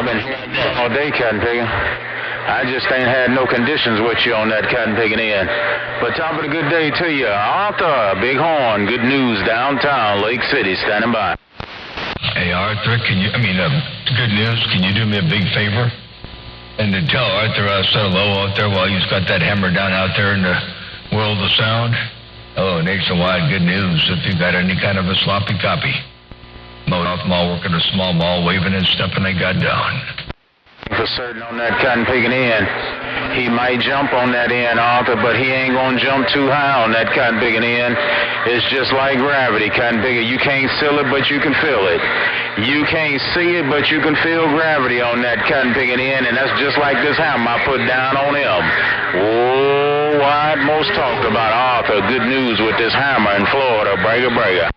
I've been here all day cotton picking. I just ain't had no conditions with you on that cotton picking end. But top of the good day to you, Arthur Bighorn. Good news downtown Lake City, standing by. Hey Arthur, good news. Can you do me a big favor? And to tell Arthur I said hello out there while he's got that hammer down out there in the world of sound. Hello, nationwide good news. If you got any kind of a sloppy copy. Mouth mall working a small mall, waving and stepping, they got down. For certain on that cotton picking end. He might jump on that end, Arthur, but he ain't gonna jump too high on that cotton picking end. It's just like gravity, cotton picking. You can't feel it, but you can feel it. You can't see it, but you can feel gravity on that cotton picking end, and that's just like this hammer I put down on him. Oh, wide most talked about, Arthur. Good news with this hammer in Florida. Breaker.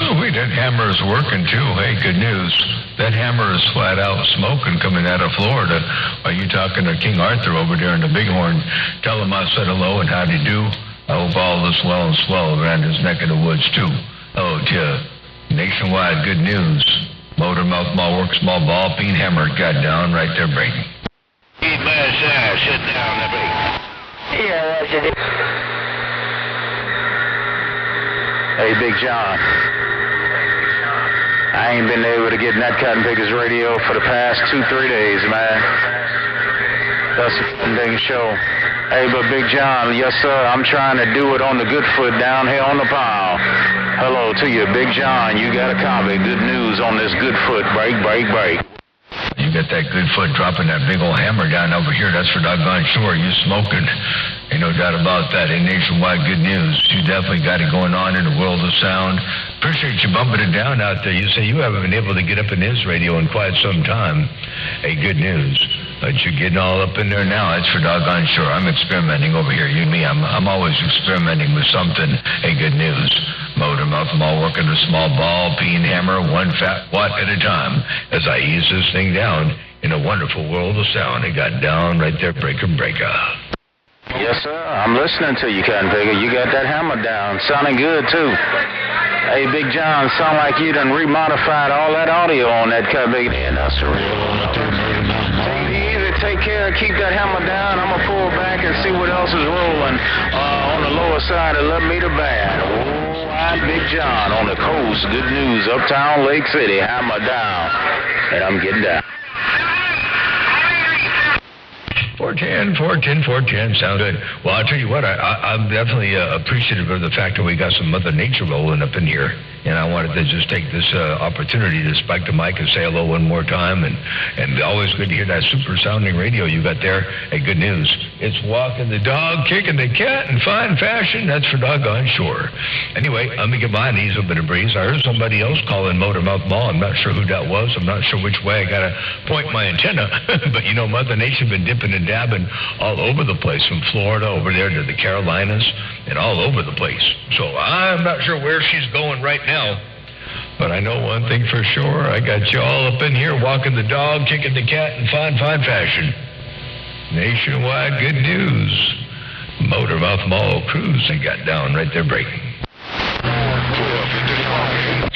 Oh, wait, that hammer is working too. Hey, good news. That hammer is flat out smoking coming out of Florida. Are you talking to King Arthur over there in the Bighorn? Tell him I said hello and how'd he do. I hope all is well and swell around his neck of the woods too. Oh, nationwide good news. Motor mouth mall work small ball peen hammer got down right there breaking. Sit down there, break. Yeah, that's it. Hey, Big John. I ain't been able to get in that cotton pickers radio for the past 2-3 days, man. That's a dang show. Hey, but Big John, yes, sir, I'm trying to do it on the good foot down here on the pile. Hello to you, Big John. You got a copy. Good news on this good foot. Break. You got that good foot dropping that big old hammer down over here. That's for doggone sure. You smoking. Ain't no doubt about that. Hey, nationwide good news. You definitely got it going on in the world of sound. Appreciate you bumping it down out there. You say you haven't been able to get up in his radio in quite some time. Hey, good news. But you're getting all up in there now. That's for doggone sure. I'm experimenting over here. You and me, I'm always experimenting with something. Hey, good news. Motor mouth mall working a small ball, peen hammer, one fat watt at a time. As I ease this thing down in a wonderful world of sound, it got down right there, breaker. Yes, sir. I'm listening to you, cotton picker. You got that hammer down. Sounding good, too. Hey, Big John, sound like you done remodified all that audio on that cotton picker. Yeah, that's easy. Take care. Keep that hammer down. I'm going to pull back and see what else is rolling on the lower side of 11 meter band. Oh, I'm Big John on the coast. Good news. Uptown Lake City. Hammer down. And I'm getting down. 410, sound good. Well, I'll tell you what, I'm definitely appreciative of the fact that we got some Mother Nature rolling up in here. And I wanted to just take this opportunity to spike the mic and say hello one more time. And always good to hear that super sounding radio you got there. Hey, good news. It's walking the dog, kicking the cat in fine fashion. That's for doggone sure. Anyway, let me get my knees a bit of breeze. I heard somebody else calling Motor Mouth Mall. I'm not sure who that was. I'm not sure which way I got to point my antenna. But, you know, Mother Nature been dipping and dabbing all over the place, from Florida over there to the Carolinas and all over the place. So I'm not sure where she's going right now, but I know one thing for sure. I got you all up in here walking the dog, kicking the cat in fine fashion. Nationwide good news. Motor Mouth Mall cruise, they got down right there breaking.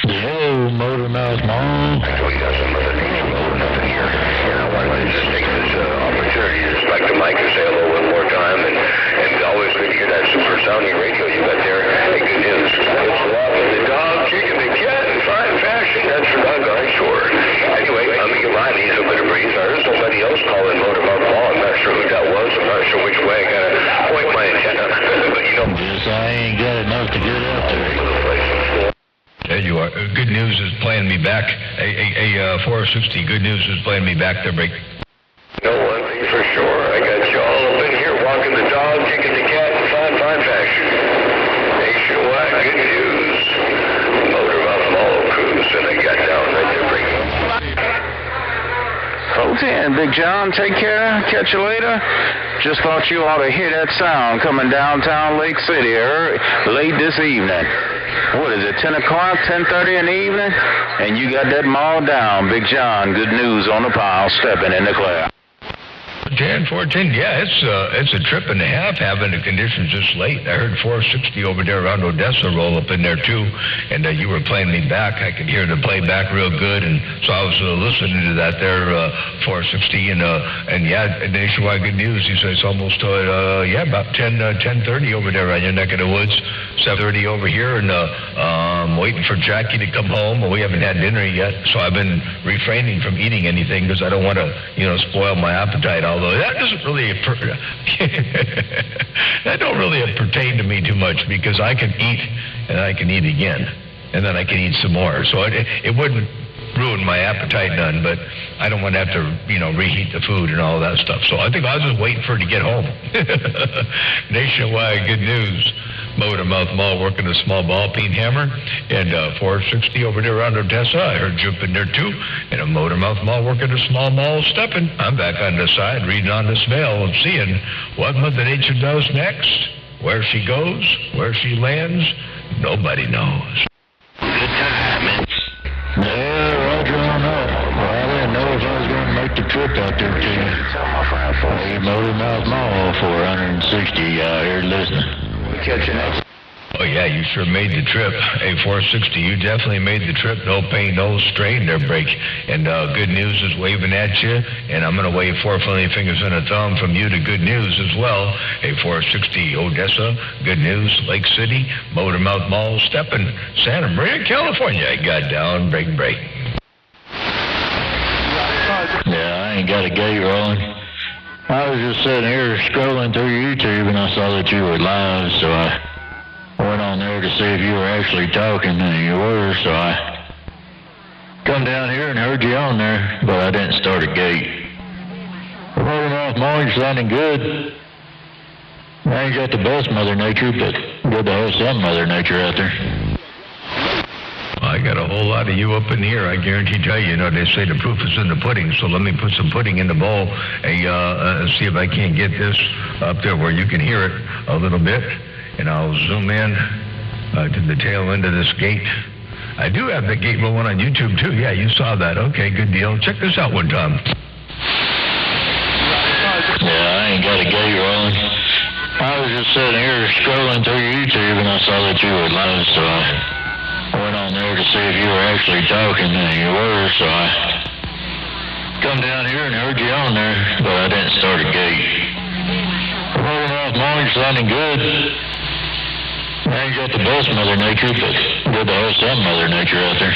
Hello, Motor Mouth Mall. I know you got some Mother Nature rolling up in here, and I wanted to just take this opportunity to spike the mic and say hello one more time, and always good to hear that super sounding radio you got there. Hey, good news. It's walking the dog, kicking the cat in fine fashion. That's for doggone sure. Anyway, let me get my knees a bit of breeze. I heard somebody else calling Motor Mouth Mall. I'm not sure who that was. I'm not sure which way I got to point my antenna. But, you know, I ain't got enough to get up there. There you are. Good news is playing me back. 460. Good news is playing me back there breaking. No one thing for sure. I got you all up in here walking the dog, kicking the cat in fine fashion. Nationwide good news. Motor Mouth Mall cruise, and they got down right there breaking. 410, Big John, take care. Catch you later. Just thought you ought to hear that sound coming downtown Lake City late this evening. What is it, 10 o'clock, 10:30 in the evening? And you got that mall down. Big John, good news on the pile, stepping in the clear. 410. Yeah, it's a trip and a half having the conditions this late. I heard 460 over there around Odessa roll up in there too, and you were playing me back. I could hear the playback real good, and so I was listening to that there 460, and yeah, Nationwide Good News. He says it's almost about 10:30 over there on your neck of the woods. 7:30 over here, and I'm waiting for Jackie to come home. Well, we haven't had dinner yet, so I've been refraining from eating anything because I don't want to, spoil my appetite. Although that doesn't really that don't really pertain to me too much because I can eat and I can eat again, and then I can eat some more. So it wouldn't ruin my appetite none, but I don't want to have to, reheat the food and all that stuff. So I think I'll just wait for her to get home. Nationwide Good News. Motormouth Mall working a small ball peen hammer, and 460 over there around Odessa. I heard you up in there too. And a Motormouth Mall working a small mall stepping. I'm back on the side reading on this veil and seeing what Mother Nature does next. Where she goes, where she lands, nobody knows. Good time, man. Yeah, Roger on that. Well, I didn't know if I was going to make the trip out there to you. Hey, Motormouth Mall, 460 out here listening. Catch you next. Oh, yeah, you sure made the trip. Hey, 460, you definitely made the trip. No pain, no strain there, Break. And Good News is waving at you, and I'm going to wave 4 funny fingers and a thumb from you to Good News as well. Hey, 460, Odessa, Good News, Lake City, Motormouth Mall, Steppin', Santa Maria, California. I got down, break. Yeah, I ain't got a gate rolling. I was just sitting here scrolling through YouTube, and I saw that you were live, so I went on there to see if you were actually talking, and you were, so I come down here and heard you on there, but I didn't start a gate. Motormouth Mall, you're sounding good. I ain't got the best Mother Nature, but good to have some Mother Nature out there. I got a whole lot of you up in here. I guarantee you, they say the proof is in the pudding, so let me put some pudding in the bowl and see if I can't get this up there where you can hear it a little bit. And I'll zoom in to the tail end of this gate. I do have the gate rolling on YouTube, too. Yeah, you saw that. Okay, good deal. Check this out one time. Yeah, I ain't got a gate rolling. I was just sitting here scrolling through YouTube, and I saw that you were live, so I went on there to see if you were actually talking, and you were, so I come down here and heard you on there, but I didn't start a gate. Motormouth Mall, you're sounding good. I ain't got the best Mother Nature, but good to have some Mother Nature out there.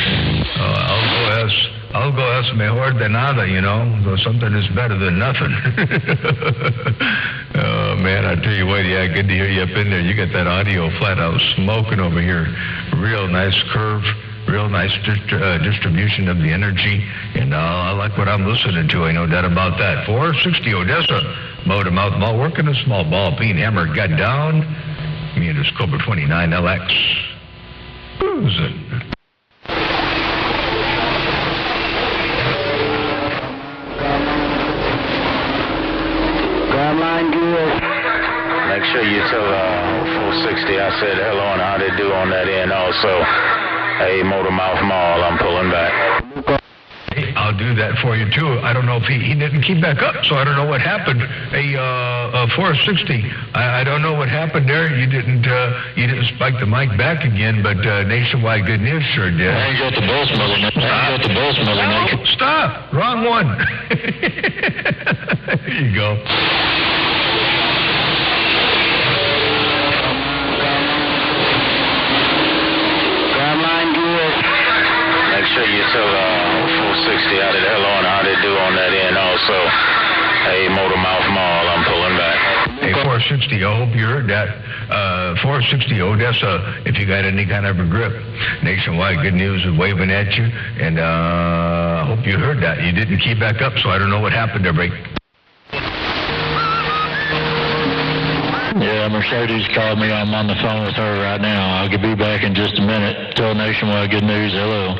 Algo es mejor de nada, though something is better than nothing. Oh, man, I tell you what, yeah, good to hear you up in there. You got that audio flat out smoking over here. Real nice curve, real nice distribution of the energy, and I like what I'm listening to. I know that about that. 460 Odessa, Motormouth Mall, working a small ball peen hammer, got down. Me and this Cobra 29 LX. Cruising. Make sure you tell 460 I said hello and how they do on that end also. Hey, Motormouth Mall, I'm pulling back. Hey, I'll do that for you, too. I don't know if he didn't keep back up, so I don't know what happened. Hey, 460, I don't know what happened there. You didn't spike the mic back again, but Nationwide Good News sure did. I ain't got the best Mother Nature. Stop! Wrong one. There you go. Make sure you tell 460 how did hello and how they do on that end also. Hey, Motormouth Mall, I'm pulling back. Hey, 460, I hope you heard that. 460 Odessa, if you got any kind of a grip. Nationwide Good News is waving at you, and I hope you heard that. You didn't keep back up, so I don't know what happened there, Break. Yeah, Mercedes called me. I'm on the phone with her right now. I'll be back in just a minute. Tell Nationwide Good News hello.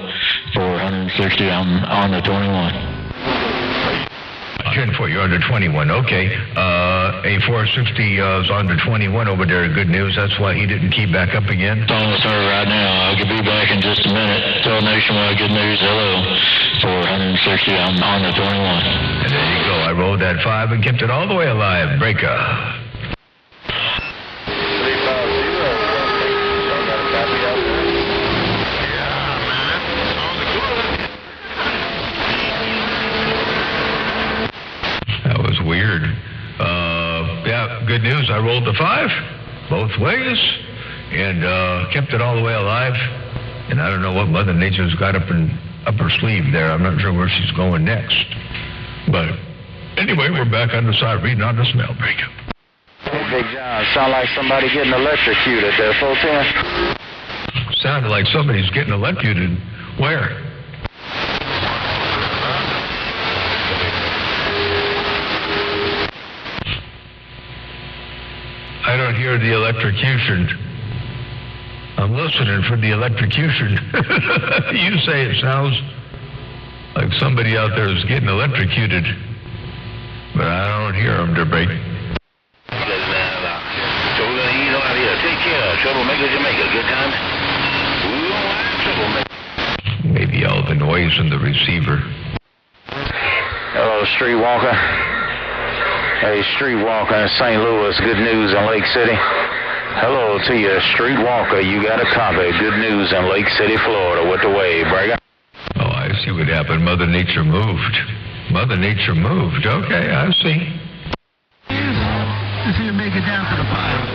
460, I'm on the 21. 10 for you, under 21. Okay. A460 is under 21 over there. Good News. That's why he didn't keep back up again. Phone with her right now. I'll be back in just a minute. Tell Nationwide Good News hello. 460. 460 on the 21. And there you go. I rolled that 5 and kept it all the way alive. Breaker. Weird. Yeah, good news. I rolled the 5 both ways and kept it all the way alive. And I don't know what Mother Nature's got up her sleeve there. I'm not sure where she's going next. But anyway, we're back on the side reading on this mail break. Hey, Big John, sound like somebody getting electrocuted there, 410. Sounded like somebody's getting electrocuted. Where? I don't hear the electrocution. I'm listening for the electrocution. You say it sounds like somebody out there is getting electrocuted, but I don't hear them, DeBreak. So we're going to ease on out here. Take care. Troublemaker Jamaica. Good time? We don't want troublemaker. Maybe all the noise in the receiver. Hello, Streetwalker. Hey, Streetwalker in St. Louis. Good news in Lake City. Hello to you, Streetwalker. You got a copy. Good news in Lake City, Florida. What the wave, Breaker? Oh, I see what happened. Mother Nature moved. Mother Nature moved. Okay, I see. See you make it down to the pile.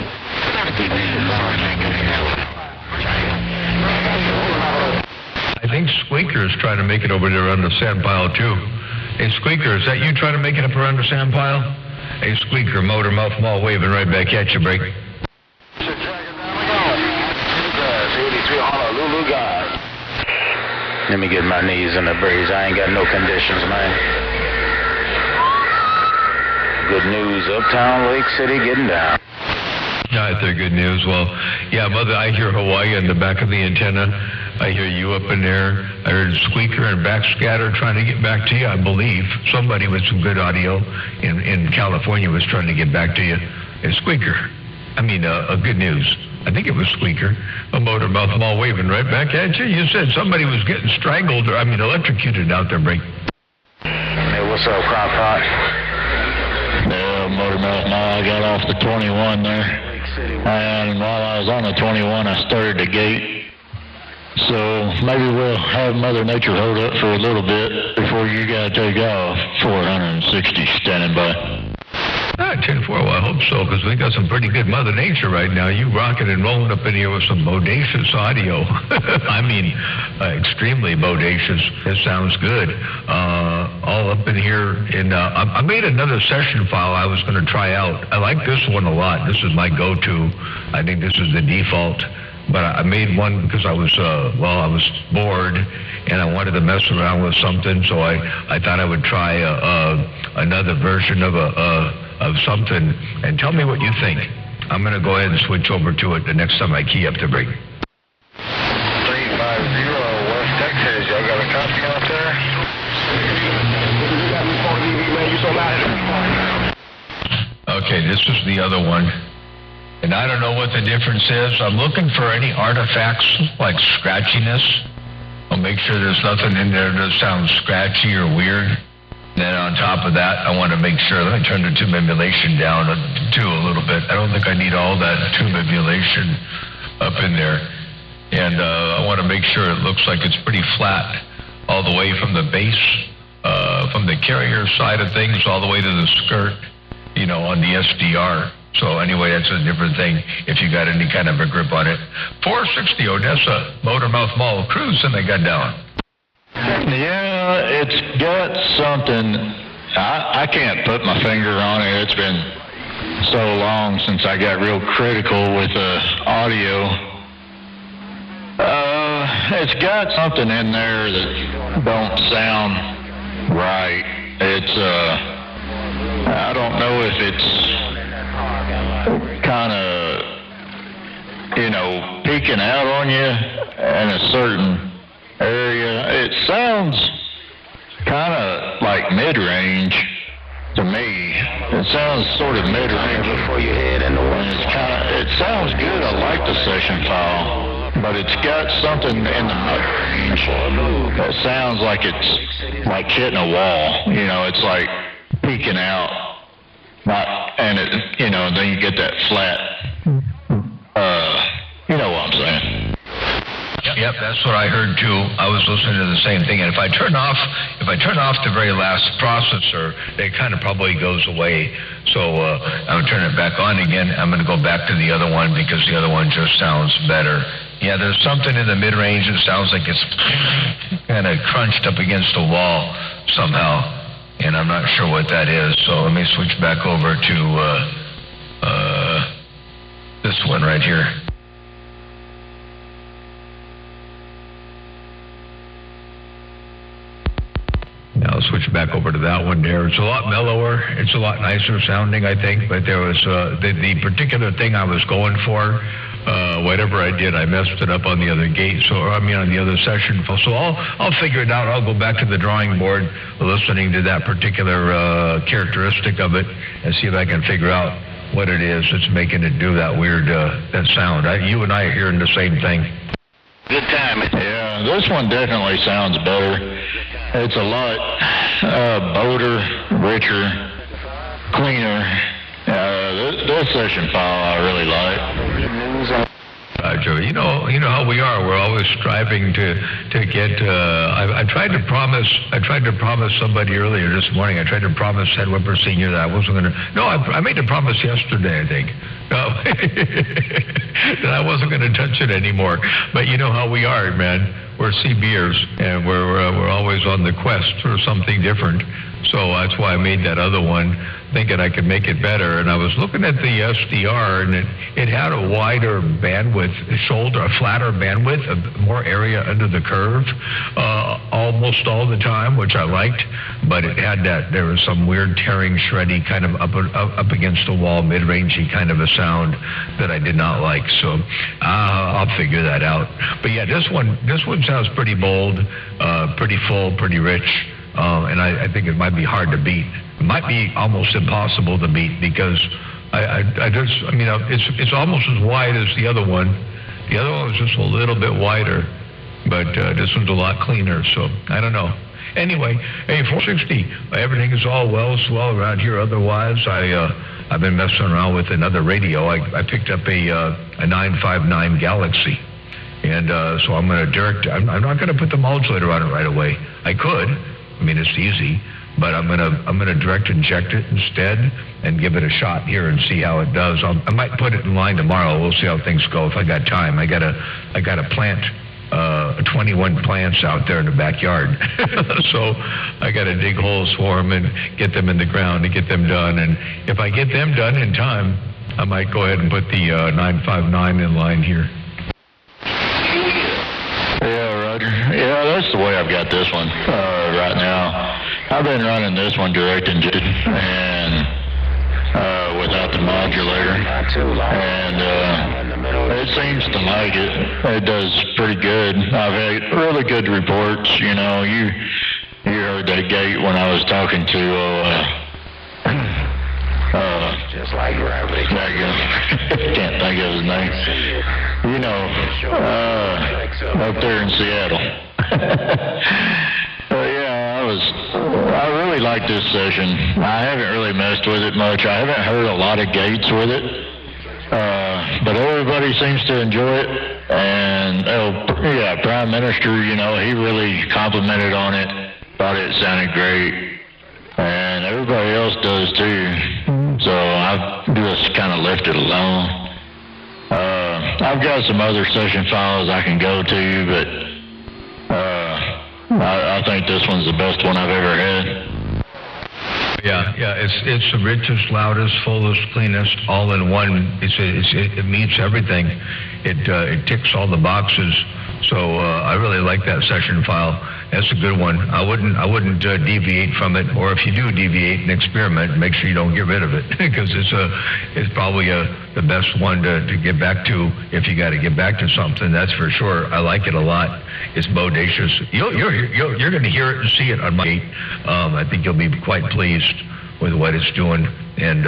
I think Squeaker is trying to make it over there on the sand pile, too. Hey, Squeaker, is that you trying to make it up around the sand pile? Hey, Squeaker, motor mouth mall waving right back at you, Break. Let me get my knees in the breeze. I ain't got no conditions, man. Good news, Uptown Lake City getting down. Not the good news. Well, yeah, Mother, I hear Hawaii on the back of the antenna. I hear you up in there. I heard Squeaker and Backscatter trying to get back to you, I believe. Somebody with some good audio in California was trying to get back to you. And Squeaker. Good news. I think it was Squeaker. A motor mouth mall waving right back at you. You said somebody was getting strangled electrocuted out there, Break. Hey, what's up, Crockpot? Motor mouth mall. I got off the 21 there. And while I was on the 21, I started the gate. So maybe we'll have Mother Nature hold up for a little bit before you got to take off. 460 standing by. 10-4, well, I hope so, because we got some pretty good Mother Nature right now. You rocking and rolling up in here with some bodacious audio. Extremely bodacious. It sounds good. All up in here. I made another session file I was going to try out. I like this one a lot. This is my go-to. I think this is the default. But I made one because I was bored and I wanted to mess around with something, so I thought I would try another version of something. And tell me what you think. I'm going to go ahead and switch over to it the next time I key up the break. 350 West Texas. Y'all got a copy out there? Okay, this is the other one. And I don't know what the difference is. I'm looking for any artifacts like scratchiness. I'll make sure there's nothing in there that sounds scratchy or weird. Then on top of that, I want to make sure that I turn the tube emulation down too a little bit. I don't think I need all that tube emulation up in there. And I want to make sure it looks like it's pretty flat all the way from the base, from the carrier side of things all the way to the skirt, on the SDR. So anyway, that's a different thing if you got any kind of a grip on it. 460 Odessa, Motor Mouth Mall, cruise, and they got down. Yeah, it's got something. I can't put my finger on it. It's been so long since I got real critical with audio. It's got something in there that don't sound right. It's, I don't know if it's kind of, peeking out on you in a certain area. It sounds kind of like mid-range to me. It sounds sort of mid-range before you head in the and it sounds good. I like the session file. but it's got something in the mid-range that sounds like it's like hitting a wall. You know, it's like peeking out, and then you get that flat. You know what I'm saying? Yep, that's what I heard too. I was listening to the same thing, and if I turn off the very last processor, it kind of probably goes away. So I'm gonna turn it back on again. I'm gonna go back to the other one because the other one just sounds better. Yeah, there's something in the mid-range that sounds like it's kind of crunched up against a wall somehow, and I'm not sure what that is. So let me switch back over to this one right here. I'll switch back over to that one there. It's a lot mellower. It's a lot nicer sounding, I think. But there was the particular thing I was going for. Whatever I did, I messed it up on the other gate. On the other session. So I'll figure it out. I'll go back to the drawing board, listening to that particular characteristic of it, and see if I can figure out what it is that's making it do that weird that sound. You and I are hearing the same thing. Good time. Yeah, this one definitely sounds better. It's a lot bolder, richer, cleaner. This session file I really like. Joe, you know how we are. We're always striving to get. I tried to promise somebody earlier this morning. I tried to promise Ed Whipper Sr. that I wasn't going to. No, I made a promise yesterday, I think. No, that I wasn't going to touch it anymore. But you know how we are, man. We're CBers, and we're always on the quest for something different. So that's why I made that other one, thinking I could make it better. And I was looking at the SDR, and it had a wider bandwidth, a flatter bandwidth, more area under the curve, almost all the time, which I liked. But it had there was some weird tearing, shreddy kind of up against the wall, mid-rangey kind of a sound that I did not like. So I'll figure that out. But yeah, this one sounds pretty bold, pretty full, pretty rich. And I think it might be hard to beat. It might be almost impossible to beat because it's almost as wide as the other one. The other one was just a little bit wider, but this one's a lot cleaner. So I don't know. Anyway, hey, 460. Everything is all swell around here. Otherwise, I've been messing around with another radio. I picked up a 959 Galaxy. And so I'm going to direct. I'm not going to put the modulator on it right away. I could. I mean, it's easy, but I'm gonna direct inject it instead and give it a shot here and see how it does. I might put it in line tomorrow. We'll see how things go if I got time. I got to plant 21 plants out there in the backyard, so I got to dig holes for them and get them in the ground to get them done. And if I get them done in time, I might go ahead and put the 959 in line here. Yeah, that's the way I've got this one right now. I've been running this one direct inject and without the modulator, and it seems to like it. It does pretty good. I've had really good reports. You know, you heard that gate when I was talking to. Just like gravity. Can't think of his name. You know, up there in Seattle. I really like this session. I haven't really messed with it much. I haven't heard a lot of gates with it. But everybody seems to enjoy it. And, Prime Minister, you know, he really complimented on it. Thought it sounded great. And everybody else does too. So I've just kind of left it alone. I've got some other session files I can go to, but I think this one's the best one I've ever had. Yeah, it's the richest, loudest, fullest, cleanest, all in one. It meets everything. It ticks all the boxes. So I really like that session file. That's a good one. I wouldn't deviate from it, or if you do deviate and experiment, make sure you don't get rid of it because it's probably the best one to get back to if you got to get back to something. That's for sure. I like it a lot. It's bodacious. You're going to hear it and see it on my gate. I think you'll be quite pleased with what it's doing. And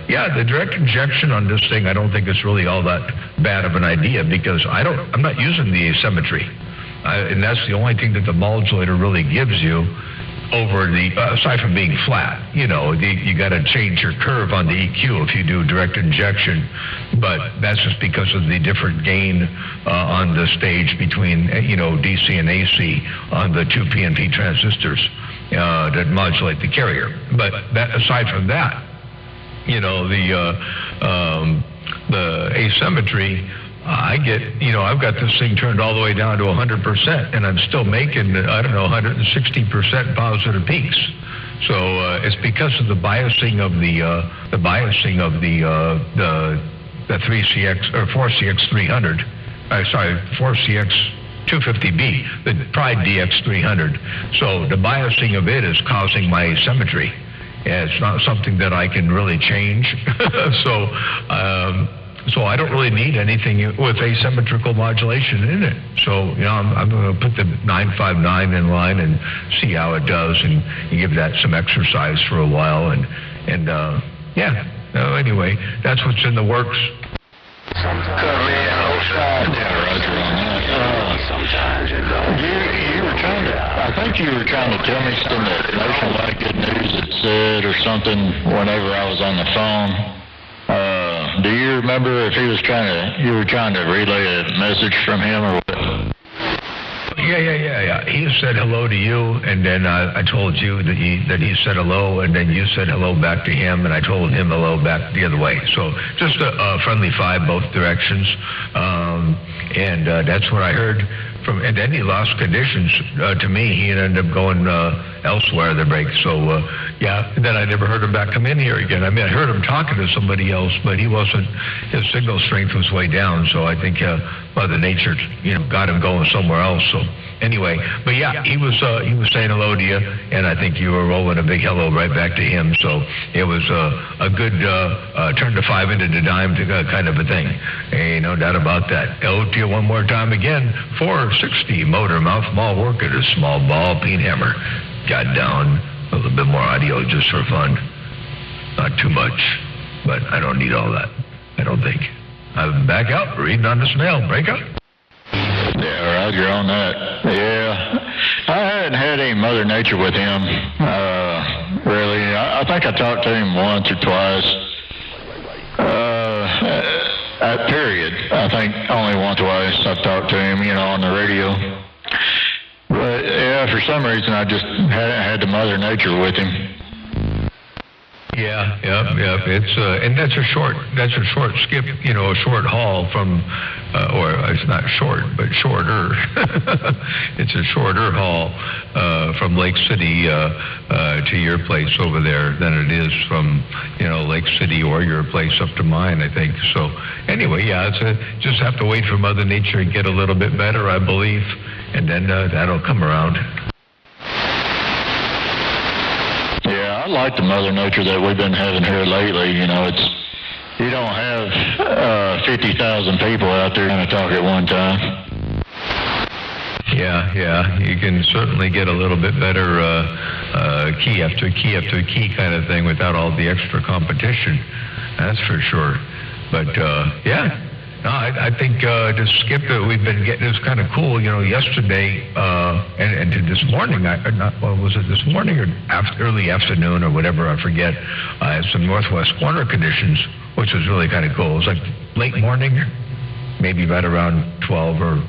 yeah, the direct injection on this thing, I don't think it's really all that bad of an idea, because I'm not using the asymmetry, and that's the only thing that the modulator really gives you over the, aside from being flat. You know, you got to change your curve on the EQ if you do direct injection, but that's just because of the different gain on the stage between, you know, DC and AC on the two PNP transistors that modulate the carrier. But aside from that, you know, the asymmetry, I get, you know, I've got this thing turned all the way down to 100%, and I'm still making, I don't know, 160% positive peaks. So it's because of the biasing of the 3CX or 4CX300. Sorry, 4CX250B, the Pride DX300. So the biasing of it is causing my asymmetry. And it's not something that I can really change. So I don't really need anything with asymmetrical modulation in it. So, you know, I'm going to put the 959 in line and see how it does, and give that some exercise for a while. And yeah. Anyway, that's what's in the works. Yeah, Roger on that. Sometimes it don't. You were trying to, I think you were trying to tell me something that Nationwide Good News had said or something whenever I was on the phone. Do you remember if you were trying to relay a message from him or what? Yeah. He said hello to you, and then I told you that he said hello, and then you said hello back to him, and I told him hello back the other way. So just a friendly five both directions, and that's what I heard from. And then he lost conditions to me. He ended up going elsewhere the break. So yeah. And then I never heard him back come in here again. I mean, I heard him talking to somebody else, but he wasn't. His signal strength was way down. So I think Mother Nature, you know, got him going somewhere else. So anyway, but yeah, he was saying hello to you, and I think you were rolling a big hello right back to him. So it was a good turn to five into the dime kind of a thing. Hey, no doubt about that. Hello to you one more time again. 460 motor mouth mall work at a small ball peen hammer. Got down a little bit more audio just for fun. Not too much, but I don't need all that. I don't think. I'm back out reading on the snail. Break up. Yeah, Roger on that. Yeah, I hadn't had any Mother Nature with him, really. I think I talked to him once or twice. Period. I think only once or twice I've talked to him, you know, on the radio. But yeah, for some reason I just hadn't had the Mother Nature with him. Yeah. It's and that's a short skip, you know, a short haul from, or it's not short, but shorter. It's a shorter haul from Lake City to your place over there than it is from, you know, Lake City or your place up to mine, I think. So anyway, yeah, just have to wait for Mother Nature to get a little bit better, I believe, and then that'll come around. I like the Mother Nature that we've been having here lately. You know, you don't have 50,000 people out there trying to talk at one time. Yeah, you can certainly get a little bit better key after key after key kind of thing without all the extra competition. That's for sure. But yeah. No, I think the skip that we've been getting is kind of cool. You know, yesterday and this morning, was it this morning or early afternoon or whatever, I forget, I had some northwest corner conditions, which was really kind of cool. It was like late morning, maybe right around 12 or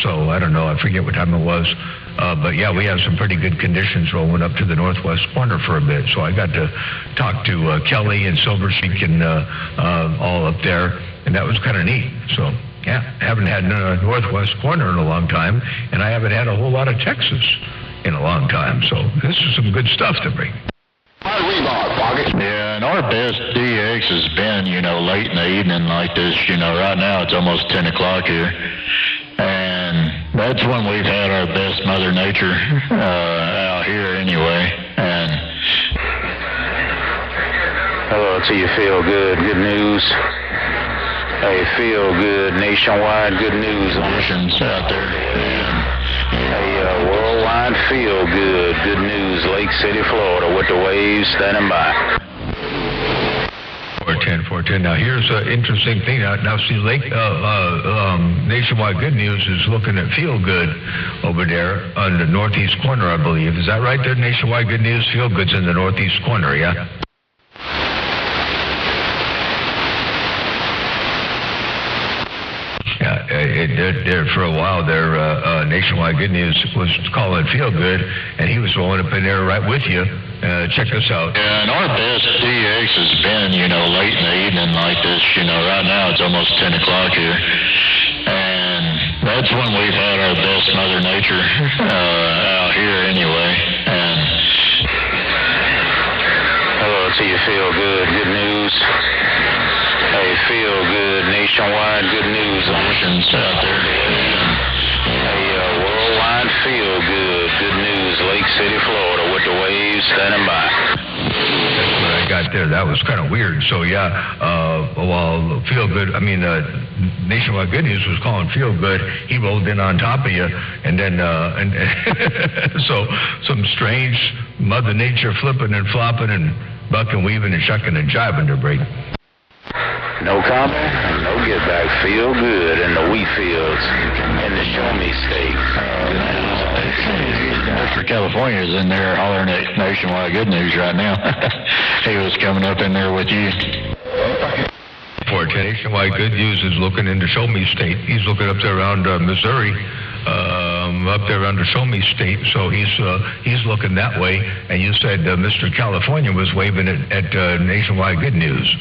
so. I don't know. I forget what time it was. But yeah, we have some pretty good conditions rolling up to the northwest corner for a bit. So I got to talk to Kelly and Silver Creek and all up there. And that was kind of neat. So, yeah, haven't had a northwest corner in a long time, and I haven't had a whole lot of Texas in a long time. So this is some good stuff to bring. Yeah, and our best DX has been, you know, late in the evening like this. You know, right now it's almost 10 o'clock here. And that's when we've had our best Mother Nature out here anyway. And hello to you, Feel Good. Good news. Hey, Feel Good, Nationwide Good News on out there. Hey, Worldwide Feel Good. Good news, Lake Lake City, Florida, with the waves standing by. 410. Now, here's an interesting thing. Now see, Nationwide Good News is looking at Feel Good over there on the northeast corner, I believe. Is that right there, Nationwide Good News? Feel Good's in the northeast corner, yeah? Yeah, for a while there, Nationwide Good News was calling Feel Good, and he was rolling up in there right with you. Check this out. Yeah, and our best DX has been, late in the evening like this. Right now it's almost 10 o'clock here. And that's when we've had our best Mother Nature out here anyway. And hello to you, Feel Good. Good news. Hey, Feel Good. Nationwide Good News on out there. Hey, worldwide Feel Good. Good news. Lake City, Florida, with the waves standing by. That's what I got there. That was kind of weird. So, while Feel Good, Nationwide Good News was calling Feel Good, he rolled in on top of you, and then, so some strange Mother Nature flipping and flopping and bucking, weaving and shucking and jiving to break. No comment, no get back. Feel Good in the wheat fields in the Show Me State. Mr. California's in there hollering at Nationwide Good News right now. He was coming up in there with you. 410 Nationwide Good News is looking into Show Me State. He's looking up there around Missouri, up there around the Show Me State. So he's looking that way. And you said Mr. California was waving at Nationwide Good News.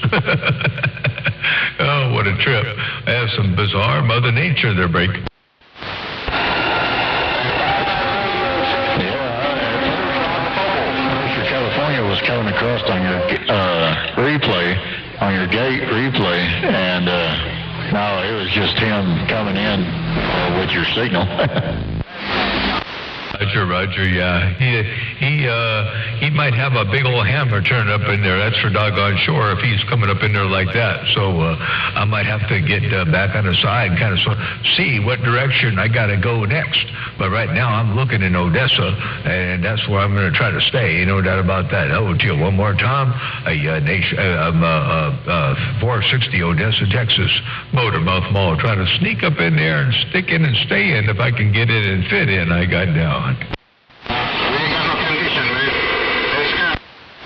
Oh, what a trip! I have some bizarre Mother Nature there, break. Mr. California was coming across on your replay, on your gate replay, and no, it was just him coming in with your signal. Roger, yeah. He might have a big old hammer turned up in there. That's for doggone sure if he's coming up in there like that. So I might have to get back on the side and kind of see what direction I got to go next. But right now I'm looking in Odessa, and that's where I'm going to try to stay. No doubt about that. Oh, to you one more time. 460 Odessa, Texas, Motormouth Mall. Trying to sneak up in there and stick in and stay in if I can get in and fit in. I got down.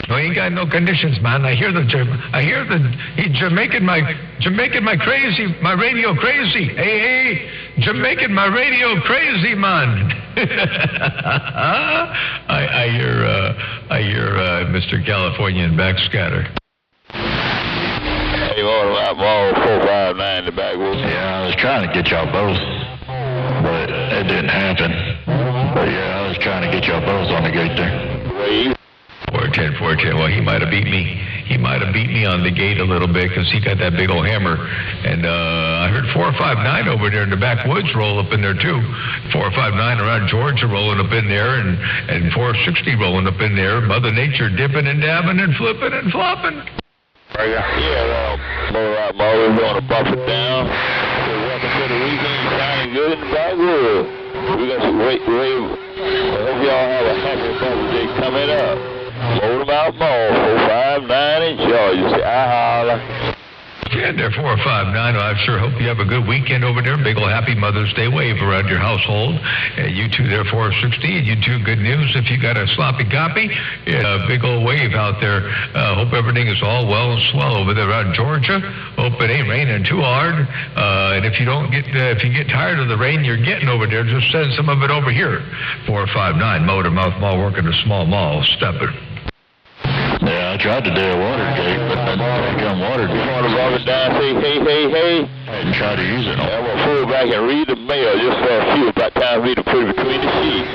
No, he ain't got no conditions, man. I hear Jamaican my radio crazy. Hey, Jamaican my radio crazy, man. I hear Mr. Californian backscatter. Hey, I'm all 459 in the backwoods. Yeah, I was trying to get y'all both, but it didn't happen. But yeah, I was trying to get y'all both on the gate there. 410. Well, he might have beat me. He might have beat me on the gate a little bit because he got that big old hammer. And I heard 459 over there in the backwoods roll up in there too. 459 around Georgia rolling up in there, and 460 rolling up in there. Mother Nature dipping and dabbing and flipping and flopping. Yeah, we're going to buff it down. So welcome to the weekend, shining good in the backwoods. We got some great wave. I hope y'all have a happy Mother's Day coming up. Motormouth Mall, 459 in charge. You say, I holla. Yeah, there, 459. I sure hope you have a good weekend over there. Big old happy Mother's Day wave around your household. You two there, 460. And you two, good news. If you got a sloppy copy, a big old wave out there. Hope everything is all well and swell over there around Georgia. Hope it ain't raining too hard. And if you get tired of the rain you're getting over there, just send some of it over here. 459 Motormouth Mall, working a small mall, stepping. Yeah, I tried to do a water gate, but then they come water gate. You want to roll it down, say, hey. And try to use it. I'm going to pull back and read the mail just for a few. About time for me to put it between the sheets.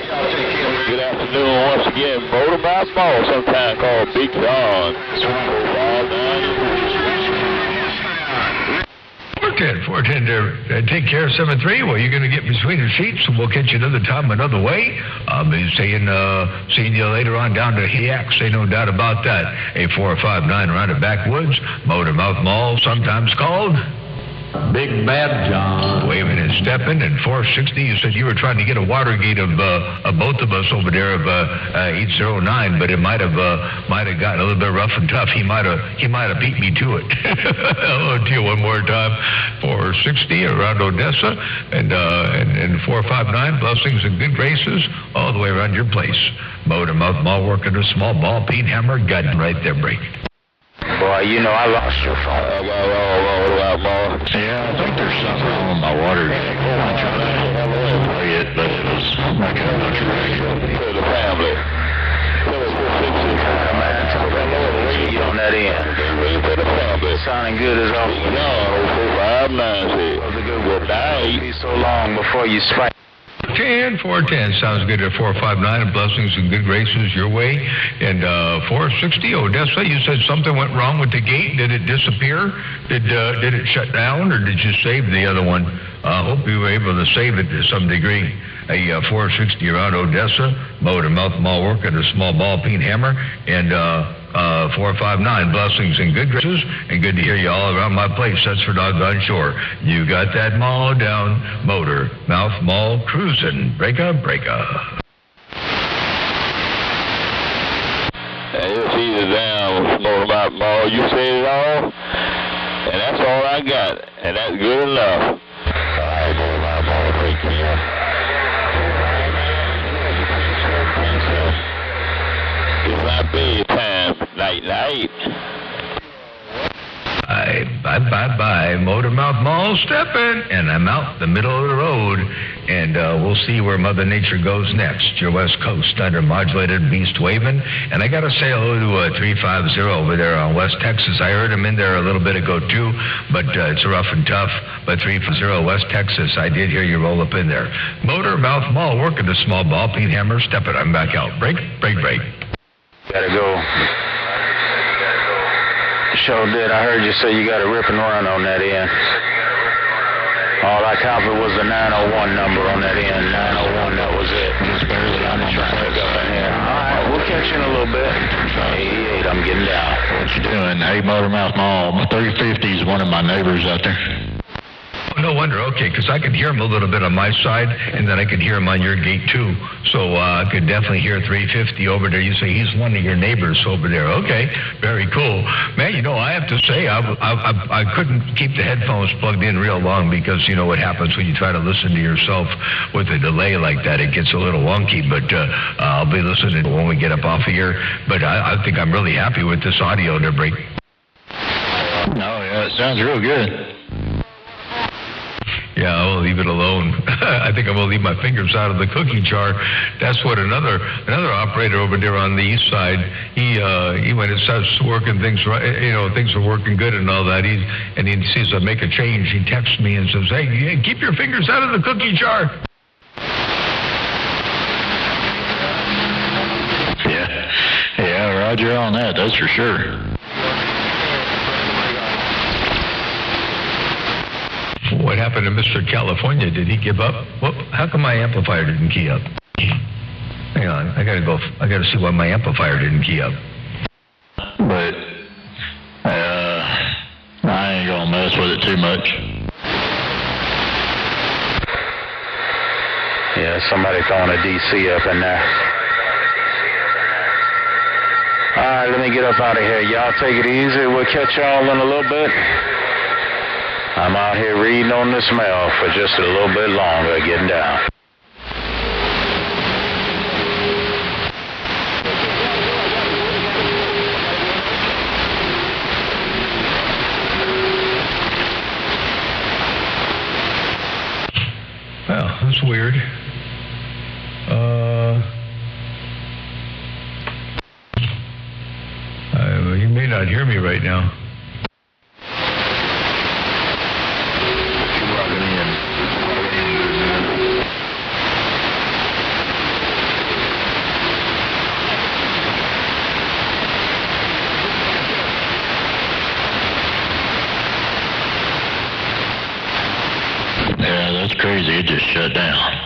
Good afternoon once again. Motormouth Mall, sometimes called Big John. 410 there. Take care, 7-3. Well, you're going to get between the sheets, and we'll catch you another time, another way. I'll be seeing you later on down to HEX. Ain't no doubt about that. 8459 around the backwoods. Motormouth Mall, sometimes called Big Bad John. Waving and stepping, and 460. You said you were trying to get a Watergate of both of us over there of 809, but it might have gotten a little bit rough and tough. He might have beat me to it. Hello to you one more time. 460 around Odessa, and 459. Blessings and good graces all the way around your place. Motor mouth mall working a small ball, Pete Hammer, gun right there, break. Boy, you know I lost your phone. Yeah, I think there's something wrong with my water gate. I tried to play it, but it was not getting much radio. For the family. Come on, tell them to get on that end. For the family. Sounding good as always. No, 459. Was a good one. Be so long before you spike. 410 sounds good at 459, and blessings and good graces your way. And 460 Odessa, you said something went wrong with the gate. Did it disappear? Did it shut down, or did you save the other one? Hope you were able to save it to some degree. A 460 around Odessa, motor mouth mall work at a small ball peen hammer, and 459 blessings and good graces, and good to hear you all around my place. That's for doggone sure. You got that mall down, motor mouth mall cruising, breaker. You'll see the down, motor mouth mall. You said it all, and that's all I got, and that's good enough. All right, motor mouth mall break here. It's my bedtime, night. Bye. Motor mouth mall stepping, and I'm out the middle of the road, and we'll see where Mother Nature goes next. Your West Coast under modulated beast waving, and I got to say hello to 350 over there on West Texas. I heard him in there a little bit ago too, but it's rough and tough. But 350 West Texas, I did hear you roll up in there. Motor mouth mall working the small ball, Pete Hammer stepping. I'm back out. Break. Gotta go. Sure did. I heard you say you got a rip and run on that end. All I copied was the 901 number on that end. 901, that was it. Just barely on the traffic up in here. All right, we'll catch you in a little bit. 88, I'm getting down. What you doing? Hey, Motormouth Mall. 350 is one of my neighbors out there. Oh, no wonder. Okay, because I could hear him a little bit on my side, and then I could hear him on your gate too. So I could definitely hear 350 over there. You say he's one of your neighbors over there. Okay, very cool, man. You know, I have to say I couldn't keep the headphones plugged in real long because you know what happens when you try to listen to yourself with a delay like that. It gets a little wonky. But I'll be listening when we get up off of here. But I think I'm really happy with this audio there, Break. No, yeah, it sounds real good. Yeah, I'll leave it alone. I think I'm going to leave my fingers out of the cookie jar. That's what another operator over there on the east side, he when it starts working things right, you know, things are working good and all that, he sees I make a change, he texts me and says, hey, keep your fingers out of the cookie jar. Yeah, roger on that, that's for sure. What happened to Mr. California? Did he give up? Well, how come my amplifier didn't key up? Hang on, I gotta see why my amplifier didn't key up. But I ain't gonna mess with it too much. Yeah, somebody throwing a DC up in there. All right, let me get up out of here. Y'all take it easy. We'll catch y'all in a little bit. I'm out here reading on this mail for just a little bit longer, getting down. Well, that's weird. You may not hear me right now. Yeah, that's crazy. It just shut down.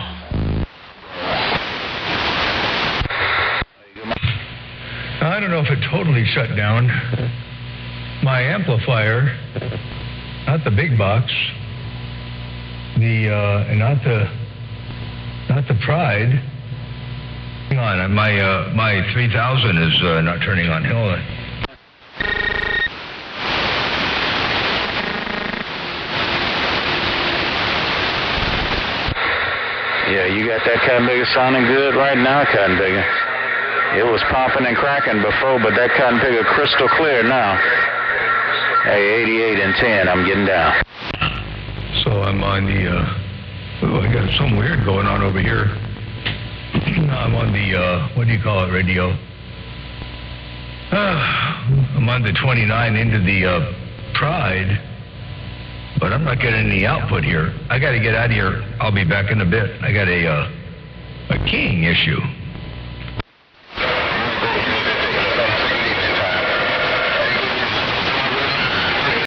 I don't know if it totally shut down. My amplifier, not the big box, and not the Pride. Hang on, my 3000 is not turning on. Hold on. Yeah, you got that Cotton Picking sounding good right now, Cotton Picking. It was popping and cracking before, but that Cotton Picking crystal clear now. Hey, 88 and 10, I'm getting down. So I'm on the, I got something weird going on over here. I'm on the, what do you call it, radio? I'm on the 29 into the Pride, but I'm not getting any output here. I got to get out of here. I'll be back in a bit. I got a King issue.